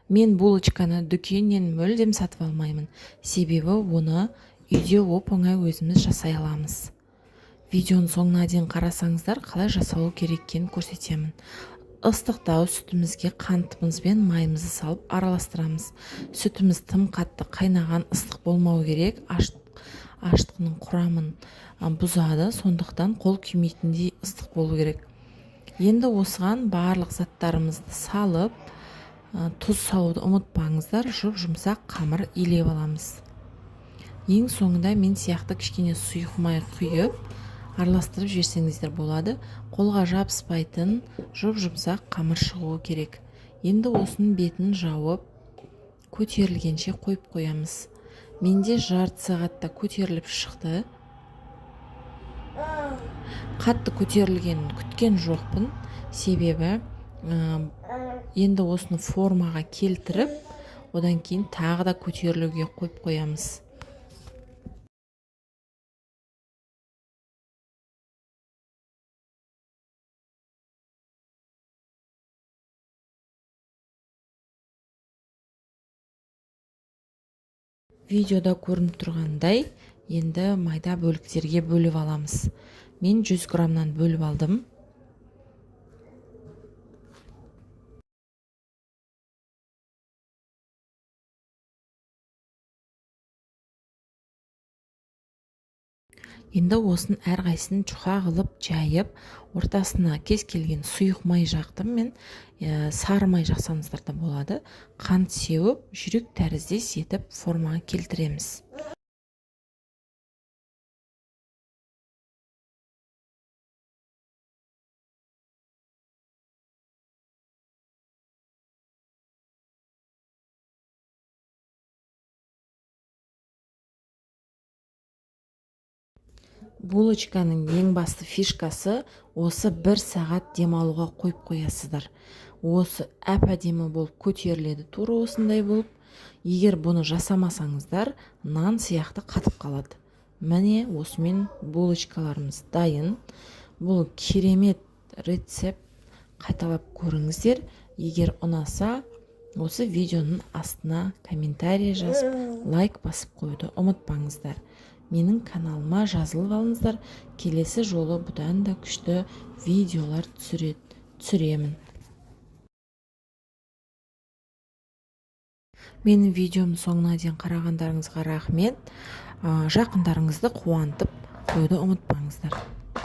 Мен булочканы дүкеннен мүлдем сатып алмаймын, себебі оны үйде оп-оңай өзіміз жасай аламыз. Видеоның соңына дейін қарасаңыздар, қалай жасалу керек екенін көрсетемін. Ыстықтау сүтімізге қантымыз бен майымызды салып араластырамыз. Сүтіміз тым қатты қайнаған, ыстық болмау керек. Ашытқының құрамын бұзады, сондықтан қол күймейтіндей ыстық болу керек. Енді осыған барлық заттарымызды салып, тұз салуды ұмытпаңыздар, жұмсақ қамыр илеп аламыз. Ең соңында мен сияқты кішкене сұйық май құйып араластырып жіберсеңіздер болады. Қолға жабыспайтын жұмсақ қамыр шығуы керек. Енді осының бетін жауып, көтерілгенше қойып қоямыз. Менде жарты сағатта көтеріліп шықты. Қатты көтерілгенін күткен жоқпын, себебі енді осыны формаға келтіріп, одан кейін тағы да көтерілуге қойып қоямыз. Видеода көрініп тұрғандай, енді майда бөліктерге бөліп аламыз. Мен 100 граммнан бөліп алдым. Енді осын әрқайсысын жұқа қылып жайып, ортасына кез келген сұйық май жақтым. Мен сары май жақсаңыздар да болады. Қант сеуіп, жүрек тәріздес етіп формаға келтіреміз. Булочканың ең басты фишкасы осы 1 сағат демалуға қойып қоясыздар. Осы әп-әдемі болып көтеріледі, тура осындай болып. Егер бұны жасамасаңыздар, нан сияқты қатып қалады. Міне осымен булочкаларымыз дайын. Бұл керемет рецепт, қайталап көріңіздер. Егер ұнаса, осы видеоның астына комментарий жазып, лайк басып қойды ұмытпаңыздар. Менің каналыма жазылып алыңыздар. Келесі жолы бұдан да күшті видеолар түсіремін. Менің видеомның соңына дейін қарағандарыңызға рахмет. Жақындарыңызды қуантып қойды ұмытпаңыздар.